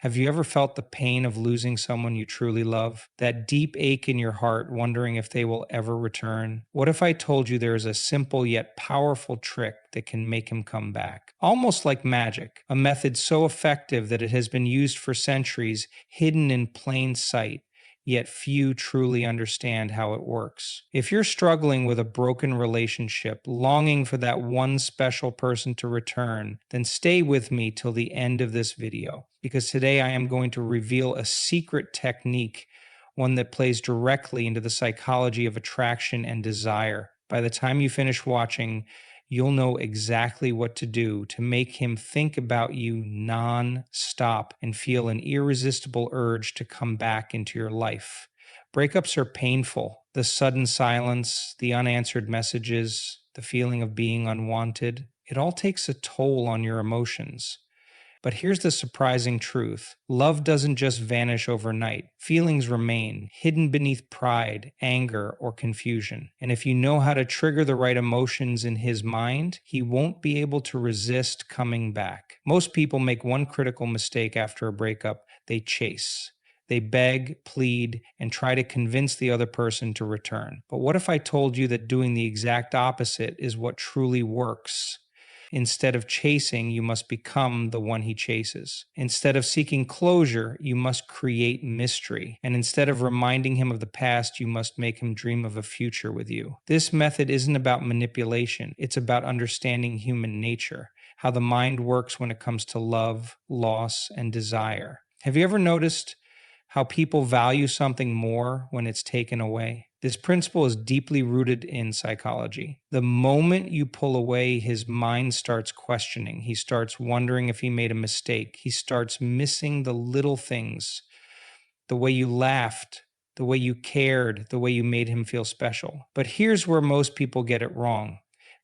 Have you ever felt the pain of losing someone you truly love? That deep ache in your heart, wondering if they will ever return? What if I told you there is a simple yet powerful trick that can make him come back? Almost like magic, a method so effective that it has been used for centuries, hidden in plain sight, yet few truly understand how it works. If you're struggling with a broken relationship, longing for that one special person to return, then stay with me till the end of this video, because today I am going to reveal a secret technique, one that plays directly into the psychology of attraction and desire. By the time you finish watching, you'll know exactly what to do to make him think about you non-stop and feel an irresistible urge to come back into your life. Breakups are painful. The sudden silence, the unanswered messages, the feeling of being unwanted, it all takes a toll on your emotions. But here's the surprising truth. Love doesn't just vanish overnight. Feelings remain, hidden beneath pride, anger, or confusion. And if you know how to trigger the right emotions in his mind, he won't be able to resist coming back. Most people make one critical mistake after a breakup. They chase. They beg, plead, and try to convince the other person to return. But what if I told you that doing the exact opposite is what truly works? Instead of chasing, you must become the one he chases. Instead of seeking closure, you must create mystery. And instead of reminding him of the past, you must make him dream of a future with you. This method isn't about manipulation, it's about understanding human nature, how the mind works when it comes to love, loss, and desire. Have you ever noticed how people value something more when it's taken away? This principle is deeply rooted in psychology. The moment you pull away, his mind starts questioning. He starts wondering if he made a mistake. He starts missing the little things, the way you laughed, the way you cared, the way you made him feel special. But here's where most people get it wrong.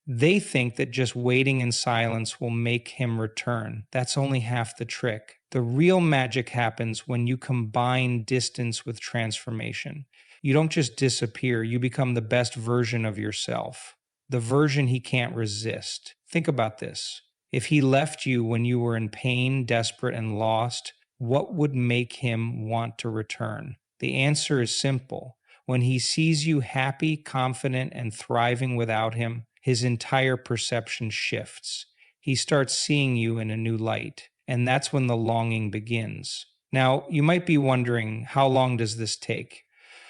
They think that just waiting in silence will make him return. That's only half the trick. The real magic happens when you combine distance with transformation. You don't just disappear, you become the best version of yourself, the version he can't resist. Think about this. If he left you when you were in pain, desperate, and lost, what would make him want to return? The answer is simple. When he sees you happy, confident, and thriving without him, his entire perception shifts. He starts seeing you in a new light, and that's when the longing begins. Now, you might be wondering, how long does this take?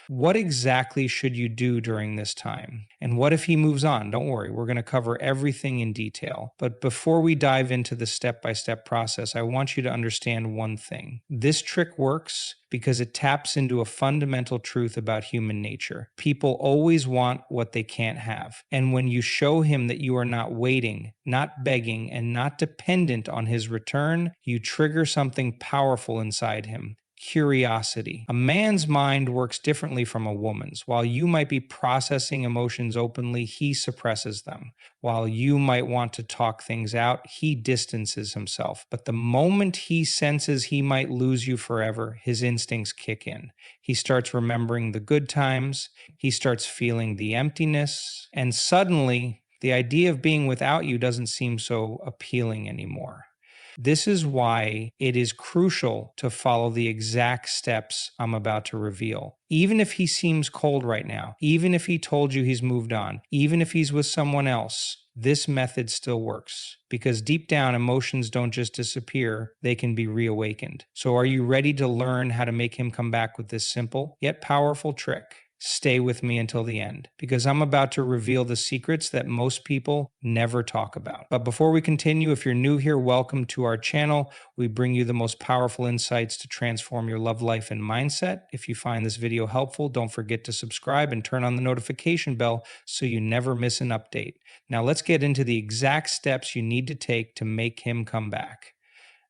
What exactly should you do during this time? And what if he moves on? Don't worry, we're going to cover everything in detail. But before we dive into the step-by-step process, I want you to understand one thing. This trick works because it taps into a fundamental truth about human nature. People always want what they can't have. And when you show him that you are not waiting, not begging, and not dependent on his return, you trigger something powerful inside him. Curiosity. A man's mind works differently from a woman's. While you might be processing emotions openly, he suppresses them. While you might want to talk things out, he distances himself. But the moment he senses he might lose you forever, his instincts kick in. He starts remembering the good times, he starts feeling the emptiness, and suddenly the idea of being without you doesn't seem so appealing anymore. This is why it is crucial to follow the exact steps I'm about to reveal. Even if he seems cold right now, even if he told you he's moved on, even if he's with someone else, this method still works. Because deep down, emotions don't just disappear, they can be reawakened. So are you ready to learn how to make him come back with this simple yet powerful trick? Stay with me until the end, because I'm about to reveal the secrets that most people never talk about. But before we continue, if you're new here, welcome to our channel. We bring you the most powerful insights to transform your love life and mindset. If you find this video helpful, don't forget to subscribe and turn on the notification bell so you never miss an update. Now let's get into the exact steps you need to take to make him come back.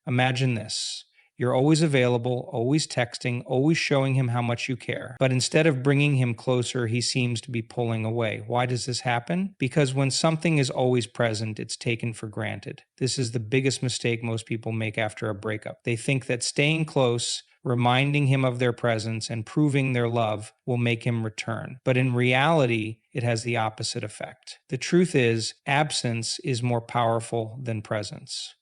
Imagine this. You're always available, always texting, always showing him how much you care. But instead of bringing him closer, he seems to be pulling away. Why does this happen? Because when something is always present, it's taken for granted. This is the biggest mistake most people make after a breakup. They think that staying close, reminding him of their presence, and proving their love will make him return. But in reality, it has the opposite effect. The truth is, absence is more powerful than presence.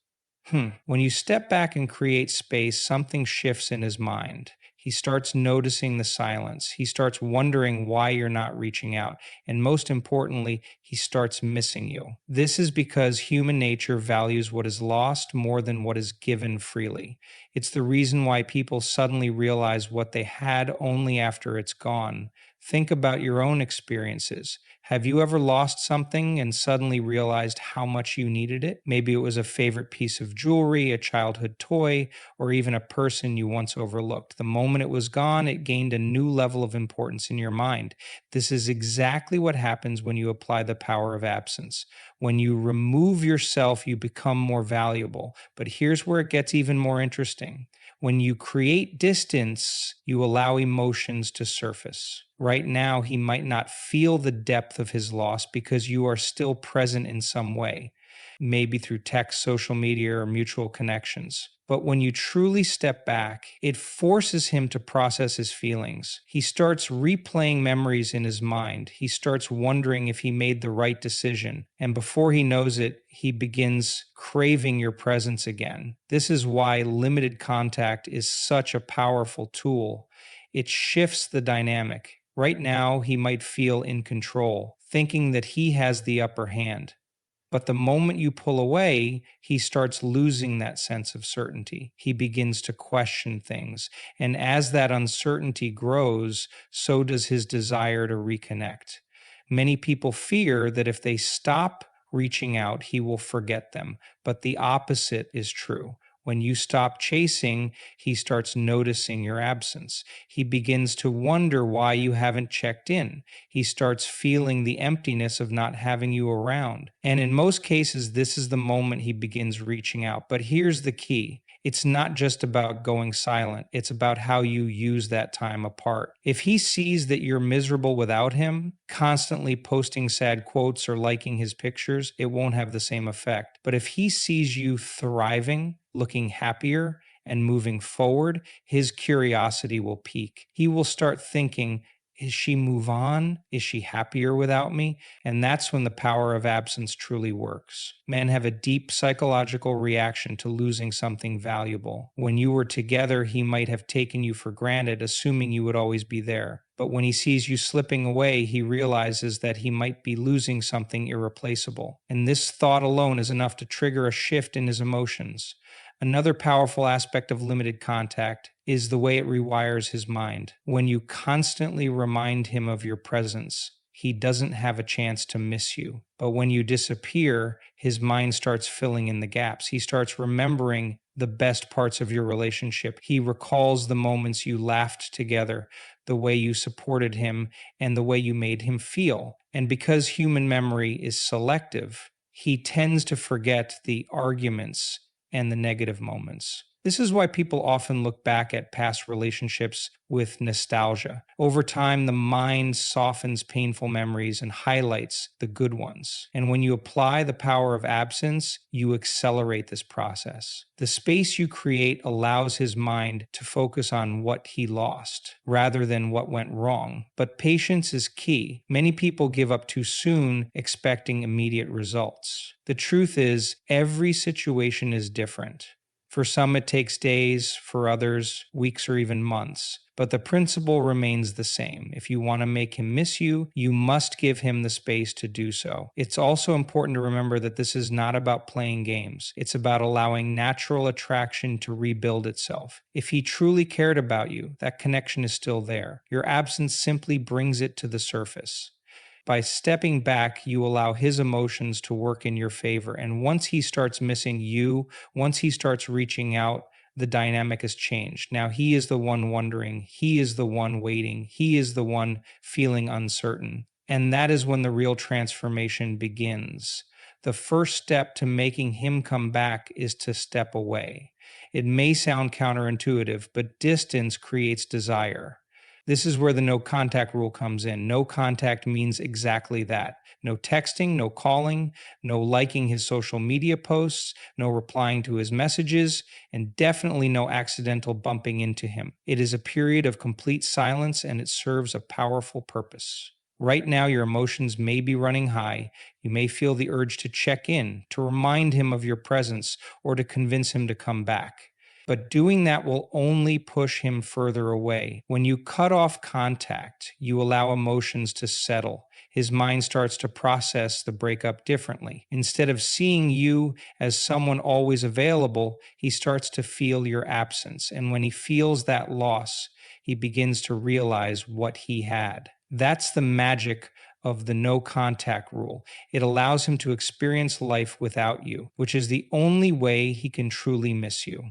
When you step back and create space, something shifts in his mind. He starts noticing the silence. He starts wondering why you're not reaching out. And most importantly, he starts missing you. This is because human nature values what is lost more than what is given freely. It's the reason why people suddenly realize what they had only after it's gone. Think about your own experiences. Have you ever lost something and suddenly realized how much you needed it? Maybe it was a favorite piece of jewelry, a childhood toy, or even a person you once overlooked. The moment it was gone, it gained a new level of importance in your mind. This is exactly what happens when you apply the power of absence. When you remove yourself, you become more valuable. But here's where it gets even more interesting. When you create distance, you allow emotions to surface. Right now, he might not feel the depth of his loss because you are still present in some way, maybe through text, social media, or mutual connections. But when you truly step back, it forces him to process his feelings. He starts replaying memories in his mind. He starts wondering if he made the right decision. And before he knows it, he begins craving your presence again. This is why limited contact is such a powerful tool. It shifts the dynamic. Right now, he might feel in control, thinking that he has the upper hand. But the moment you pull away, he starts losing that sense of certainty. He begins to question things. And as that uncertainty grows, so does his desire to reconnect. Many people fear that if they stop reaching out, he will forget them. But the opposite is true. When you stop chasing, he starts noticing your absence. He begins to wonder why you haven't checked in. He starts feeling the emptiness of not having you around. And in most cases, this is the moment he begins reaching out. But here's the key. It's not just about going silent. It's about how you use that time apart. If he sees that you're miserable without him, constantly posting sad quotes or liking his pictures, it won't have the same effect. But if he sees you thriving, looking happier, and moving forward, his curiosity will peak. He will start thinking, is she move on? Is she happier without me? And that's when the power of absence truly works. Men have a deep psychological reaction to losing something valuable. When you were together, he might have taken you for granted, assuming you would always be there. But when he sees you slipping away, he realizes that he might be losing something irreplaceable. And this thought alone is enough to trigger a shift in his emotions. Another powerful aspect of limited contact is the way it rewires his mind. When you constantly remind him of your presence, he doesn't have a chance to miss you. But when you disappear, his mind starts filling in the gaps. He starts remembering the best parts of your relationship. He recalls the moments you laughed together, the way you supported him, and the way you made him feel. And because human memory is selective, he tends to forget the arguments and the negative moments. This is why people often look back at past relationships with nostalgia. Over time, the mind softens painful memories and highlights the good ones. And when you apply the power of absence, you accelerate this process. The space you create allows his mind to focus on what he lost rather than what went wrong. But patience is key. Many people give up too soon, expecting immediate results. The truth is, every situation is different. For some, it takes days, for others, weeks or even months. But the principle remains the same. If you want to make him miss you, you must give him the space to do so. It's also important to remember that this is not about playing games. It's about allowing natural attraction to rebuild itself. If he truly cared about you, that connection is still there. Your absence simply brings it to the surface. By stepping back, you allow his emotions to work in your favor. And once he starts missing you, once he starts reaching out, the dynamic has changed. Now he is the one wondering, he is the one waiting, he is the one feeling uncertain. And that is when the real transformation begins. The first step to making him come back is to step away. It may sound counterintuitive, but distance creates desire. This is where the no contact rule comes in. No contact means exactly that. No texting, no calling, no liking his social media posts, no replying to his messages, and definitely no accidental bumping into him. It is a period of complete silence and it serves a powerful purpose. Right now, your emotions may be running high. You may feel the urge to check in, to remind him of your presence, or to convince him to come back. But doing that will only push him further away. When you cut off contact, you allow emotions to settle. His mind starts to process the breakup differently. Instead of seeing you as someone always available, he starts to feel your absence. And when he feels that loss, he begins to realize what he had. That's the magic of the no contact rule. It allows him to experience life without you, which is the only way he can truly miss you.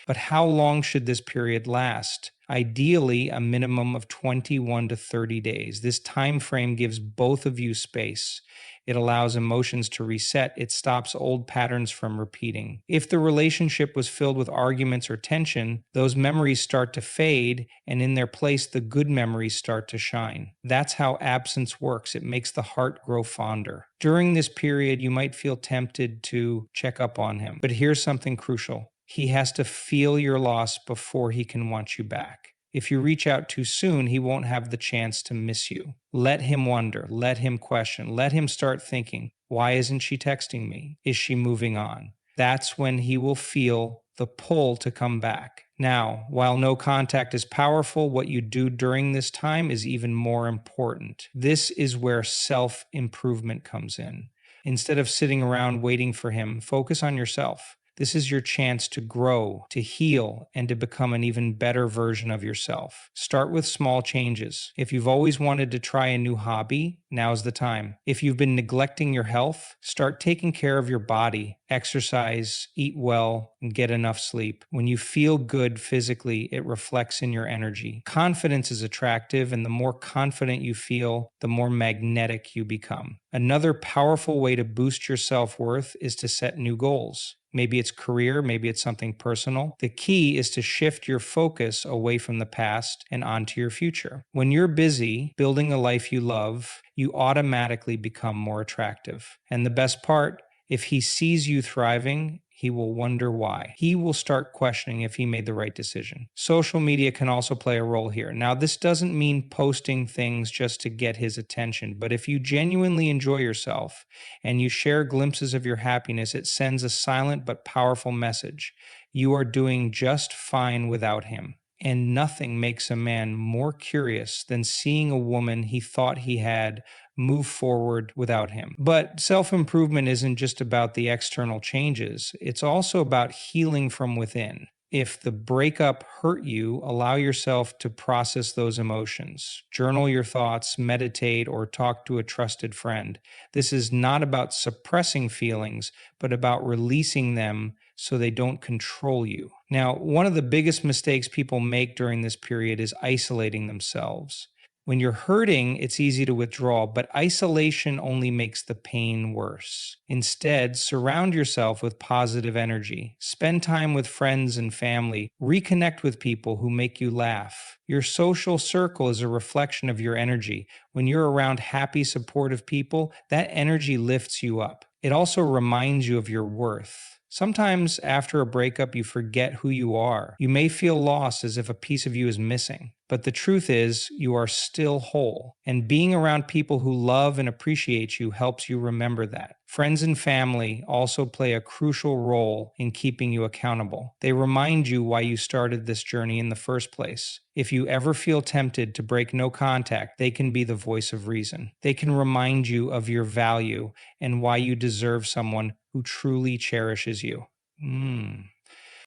But how long should this period last? Ideally, a minimum of 21 to 30 days. This time frame gives both of you space. It allows emotions to reset. It stops old patterns from repeating. If the relationship was filled with arguments or tension, those memories start to fade, and in their place, the good memories start to shine. That's how absence works. It makes the heart grow fonder. During this period, you might feel tempted to check up on him. But here's something crucial: he has to feel your loss before he can want you back. If you reach out too soon, he won't have the chance to miss you. Let him wonder, let him question, let him start thinking, why isn't she texting me? Is she moving on? That's when he will feel the pull to come back. Now, while no contact is powerful, what you do during this time is even more important. This is where self improvement comes in. Instead of sitting around waiting for him, focus on yourself. This is your chance to grow, to heal, and to become an even better version of yourself. Start with small changes. If you've always wanted to try a new hobby, now's the time. If you've been neglecting your health, start taking care of your body. Exercise, eat well, and get enough sleep. When you feel good physically, it reflects in your energy. Confidence is attractive, and the more confident you feel, the more magnetic you become. Another powerful way to boost your self-worth is to set new goals. Maybe it's career, maybe it's something personal. The key is to shift your focus away from the past and onto your future. When you're busy building a life you love, you automatically become more attractive. And the best part, if he sees you thriving, he will wonder why. He will start questioning if he made the right decision. Social media can also play a role here. Now, this doesn't mean posting things just to get his attention, but if you genuinely enjoy yourself and you share glimpses of your happiness, it sends a silent but powerful message. You are doing just fine without him. And nothing makes a man more curious than seeing a woman he thought he had move forward without him. But self improvement isn't just about the external changes, it's also about healing from within. If the breakup hurt you, allow yourself to process those emotions. Journal your thoughts, meditate, or talk to a trusted friend. This is not about suppressing feelings, but about releasing them so they don't control you. Now, one of the biggest mistakes people make during this period is isolating themselves. When you're hurting, it's easy to withdraw, but isolation only makes the pain worse. Instead, surround yourself with positive energy. Spend time with friends and family. Reconnect with people who make you laugh. Your social circle is a reflection of your energy. When you're around happy, supportive people, that energy lifts you up. It also reminds you of your worth. Sometimes after a breakup, you forget who you are. You may feel lost, as if a piece of you is missing. But the truth is, you are still whole. And being around people who love and appreciate you helps you remember that. Friends and family also play a crucial role in keeping you accountable. They remind you why you started this journey in the first place. If you ever feel tempted to break no contact, they can be the voice of reason. They can remind you of your value and why you deserve someone who truly cherishes you.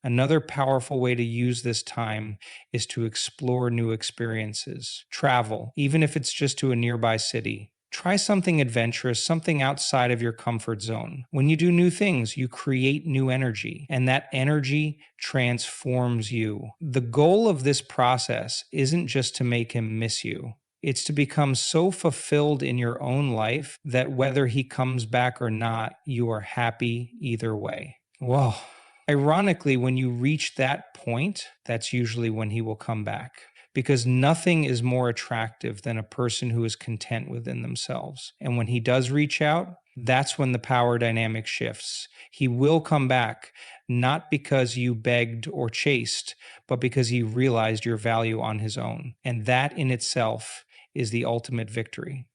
Another powerful way to use this time is to explore new experiences. Travel, even if it's just to a nearby city. Try something adventurous, something outside of your comfort zone. When you do new things, you create new energy, and that energy transforms you. The goal of this process isn't just to make him miss you. It's to become so fulfilled in your own life that whether he comes back or not, you are happy either way. Whoa. Ironically, when you reach that point, that's usually when he will come back. Because nothing is more attractive than a person who is content within themselves. And when he does reach out, that's when the power dynamic shifts. He will come back, not because you begged or chased, but because he realized your value on his own. And that in itself is the ultimate victory.